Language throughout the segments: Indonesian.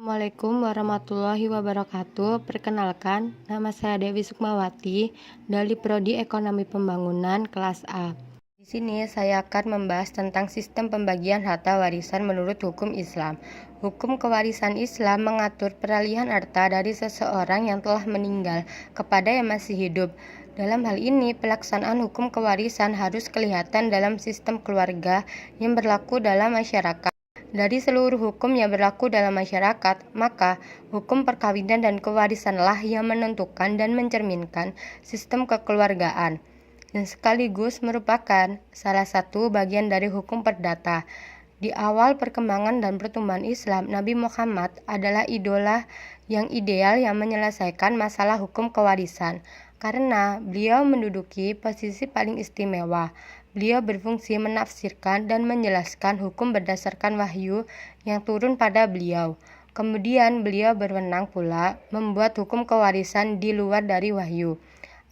Assalamualaikum warahmatullahi wabarakatuh. Perkenalkan, nama saya Dewi Sukmawati dari Prodi Ekonomi Pembangunan kelas A. Di sini saya akan membahas tentang sistem pembagian harta warisan menurut hukum Islam. Hukum kewarisan Islam mengatur peralihan harta dari seseorang yang telah meninggal kepada yang masih hidup. Dalam hal ini, pelaksanaan hukum kewarisan harus kelihatan dalam sistem keluarga yang berlaku dalam masyarakat. Dari seluruh hukum yang berlaku dalam masyarakat, maka hukum perkawinan dan kewarisanlah yang menentukan dan mencerminkan sistem kekeluargaan, dan sekaligus merupakan salah satu bagian dari hukum perdata. Di awal perkembangan dan pertumbuhan Islam, Nabi Muhammad adalah idola yang ideal yang menyelesaikan masalah hukum kewarisan, karena beliau menduduki posisi paling istimewa. Beliau berfungsi menafsirkan dan menjelaskan hukum berdasarkan wahyu yang turun pada beliau. Kemudian beliau berwenang pula membuat hukum kewarisan di luar dari wahyu.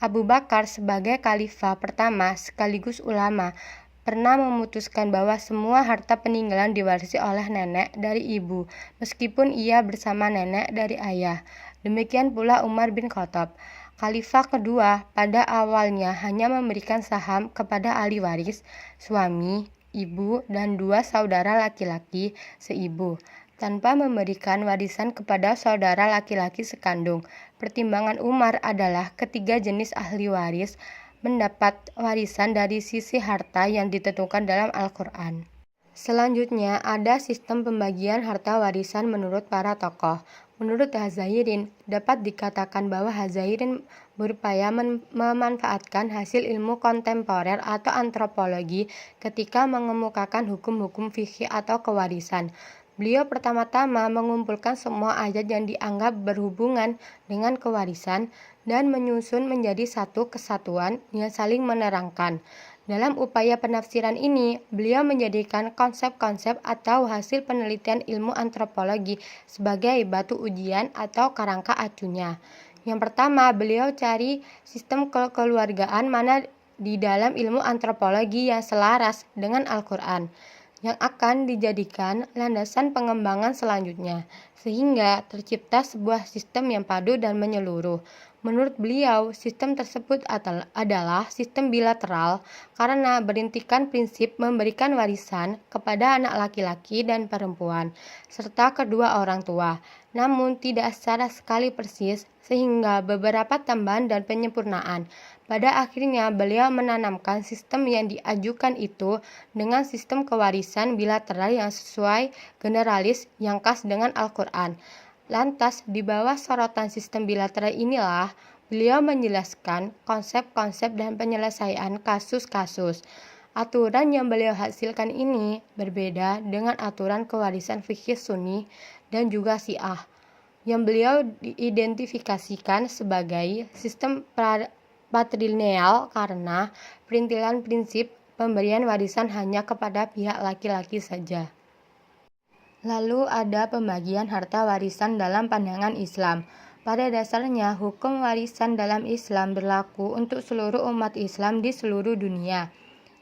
Abu Bakar sebagai khalifah pertama sekaligus ulama pernah memutuskan bahwa semua harta peninggalan diwarisi oleh nenek dari ibu, meskipun ia bersama nenek dari ayah. Demikian pula Umar bin Khattab. Khalifah kedua pada awalnya hanya memberikan saham kepada ahli waris, suami, ibu, dan dua saudara laki-laki seibu, tanpa memberikan warisan kepada saudara laki-laki sekandung. Pertimbangan Umar adalah ketiga jenis ahli waris mendapat warisan dari sisi harta yang ditentukan dalam Al-Quran. Selanjutnya ada sistem pembagian harta warisan menurut para tokoh. Menurut Hazairin, dapat dikatakan bahwa Hazairin berupaya memanfaatkan hasil ilmu kontemporer atau antropologi ketika mengemukakan hukum-hukum fikih atau kewarisan. Beliau pertama-tama mengumpulkan semua ayat yang dianggap berhubungan dengan kewarisan dan menyusun menjadi satu kesatuan yang saling menerangkan. Dalam upaya penafsiran ini, beliau menjadikan konsep-konsep atau hasil penelitian ilmu antropologi sebagai batu ujian atau kerangka acunya. Yang pertama, beliau cari sistem kekeluargaan mana di dalam ilmu antropologi yang selaras dengan Al-Quran, yang akan dijadikan landasan pengembangan selanjutnya, sehingga tercipta sebuah sistem yang padu dan menyeluruh. Menurut beliau, sistem tersebut adalah sistem bilateral karena berintikan prinsip memberikan warisan kepada anak laki-laki dan perempuan, serta kedua orang tua, namun tidak secara sekali persis, sehingga beberapa tambahan dan penyempurnaan. Pada akhirnya, beliau menanamkan sistem yang diajukan itu dengan sistem kewarisan bilateral yang sesuai generalis yang khas dengan Al-Quran. Lantas, di bawah sorotan sistem bilateral inilah, beliau menjelaskan konsep-konsep dan penyelesaian kasus-kasus. Aturan yang beliau hasilkan ini berbeda dengan aturan kewarisan fikih Sunni dan juga Syiah, yang beliau diidentifikasikan sebagai sistem patrilineal karena perintilan prinsip pemberian warisan hanya kepada pihak laki-laki saja. Lalu ada pembagian harta warisan dalam pandangan Islam. Pada dasarnya, hukum warisan dalam Islam berlaku untuk seluruh umat Islam di seluruh dunia.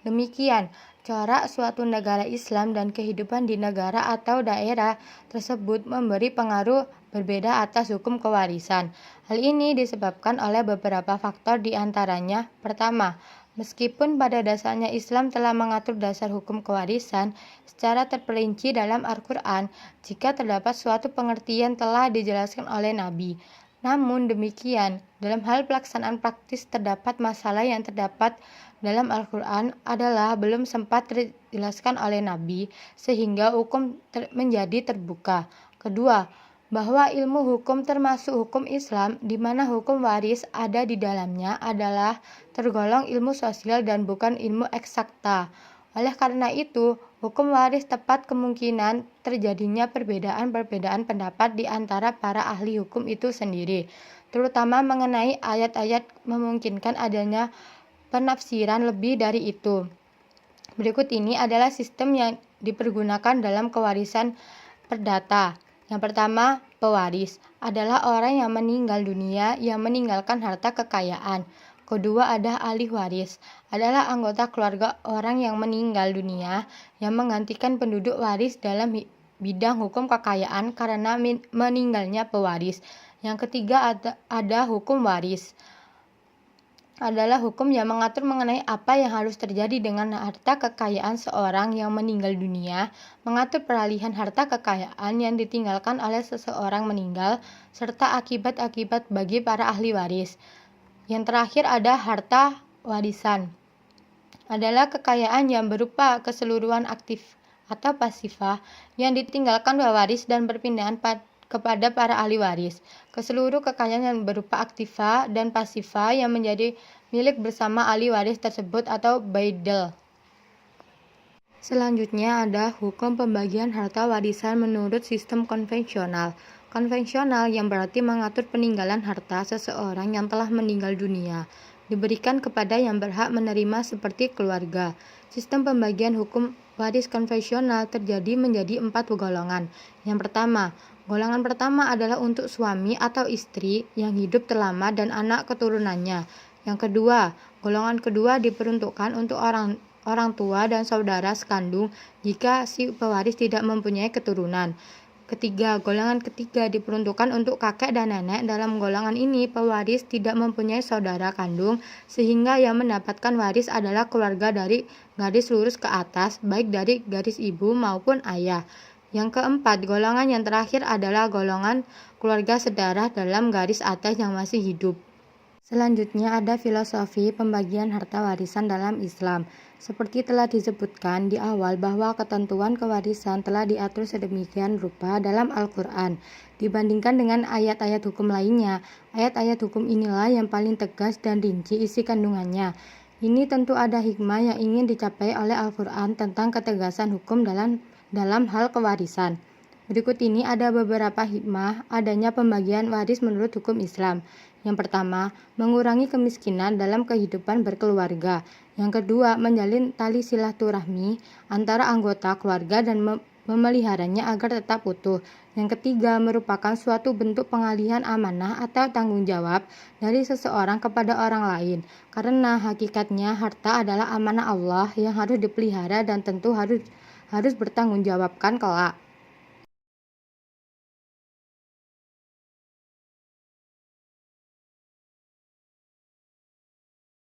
Demikian, corak suatu negara Islam dan kehidupan di negara atau daerah tersebut memberi pengaruh berbeda atas hukum kewarisan. Hal ini disebabkan oleh beberapa faktor, di antaranya, pertama, meskipun pada dasarnya Islam telah mengatur dasar hukum kewarisan secara terperinci dalam Al-Quran, jika terdapat suatu pengertian telah dijelaskan oleh Nabi. Namun demikian, dalam hal pelaksanaan praktis terdapat masalah yang terdapat dalam Al-Quran adalah belum sempat dijelaskan oleh Nabi, sehingga hukum menjadi terbuka. Kedua, bahwa ilmu hukum termasuk hukum Islam di mana hukum waris ada di dalamnya adalah tergolong ilmu sosial dan bukan ilmu eksakta. Oleh karena itu, hukum waris tepat kemungkinan terjadinya perbedaan-perbedaan pendapat di antara para ahli hukum itu sendiri, terutama mengenai ayat-ayat memungkinkan adanya penafsiran lebih dari itu. Berikut ini adalah sistem yang dipergunakan dalam kewarisan perdata. Yang pertama, pewaris adalah orang yang meninggal dunia yang meninggalkan harta kekayaan. Kedua ada ahli waris, adalah anggota keluarga orang yang meninggal dunia yang menggantikan penduduk waris dalam bidang hukum kekayaan karena meninggalnya pewaris. Yang ketiga ada hukum waris. Adalah hukum yang mengatur mengenai apa yang harus terjadi dengan harta kekayaan seorang yang meninggal dunia, mengatur peralihan harta kekayaan yang ditinggalkan oleh seseorang meninggal, serta akibat-akibat bagi para ahli waris. Yang terakhir ada harta warisan. Adalah kekayaan yang berupa keseluruhan aktif atau pasifah yang ditinggalkan pewaris dan berpindahan kepada para ahli waris. Keseluruh kekayaan yang berupa aktiva dan pasifa yang menjadi milik bersama ahli waris tersebut atau baidel. Selanjutnya ada hukum pembagian harta warisan menurut sistem konvensional. Konvensional yang berarti mengatur peninggalan harta seseorang yang telah meninggal dunia, diberikan kepada yang berhak menerima seperti keluarga. Sistem pembagian hukum waris konvensional terjadi menjadi 4 golongan. Yang pertama, golongan pertama adalah untuk suami atau istri yang hidup terlama dan anak keturunannya. Yang kedua, golongan kedua diperuntukkan untuk orang tua dan saudara sekandung jika si pewaris tidak mempunyai keturunan. Ketiga, golongan ketiga diperuntukkan untuk kakek dan nenek. Dalam golongan ini, pewaris tidak mempunyai saudara kandung, sehingga yang mendapatkan waris adalah keluarga dari garis lurus ke atas, baik dari garis ibu maupun ayah. Yang keempat, golongan yang terakhir adalah golongan keluarga sedarah dalam garis atas yang masih hidup. Selanjutnya ada filosofi pembagian harta warisan dalam Islam. Seperti telah disebutkan di awal bahwa ketentuan kewarisan telah diatur sedemikian rupa dalam Al-Quran. Dibandingkan dengan ayat-ayat hukum lainnya, ayat-ayat hukum inilah yang paling tegas dan rinci isi kandungannya. Ini tentu ada hikmah yang ingin dicapai oleh Al-Quran tentang ketegasan hukum dalam hal kewarisan. Berikut ini ada beberapa hikmah adanya pembagian waris menurut hukum Islam. Yang pertama, mengurangi kemiskinan dalam kehidupan berkeluarga. Yang kedua, menjalin tali silaturahmi antara anggota keluarga dan memeliharanya agar tetap utuh. Yang ketiga, merupakan suatu bentuk pengalihan amanah atau tanggung jawab dari seseorang kepada orang lain. Karena hakikatnya harta adalah amanah Allah yang harus dipelihara dan tentu harus bertanggung jawabkan kelak.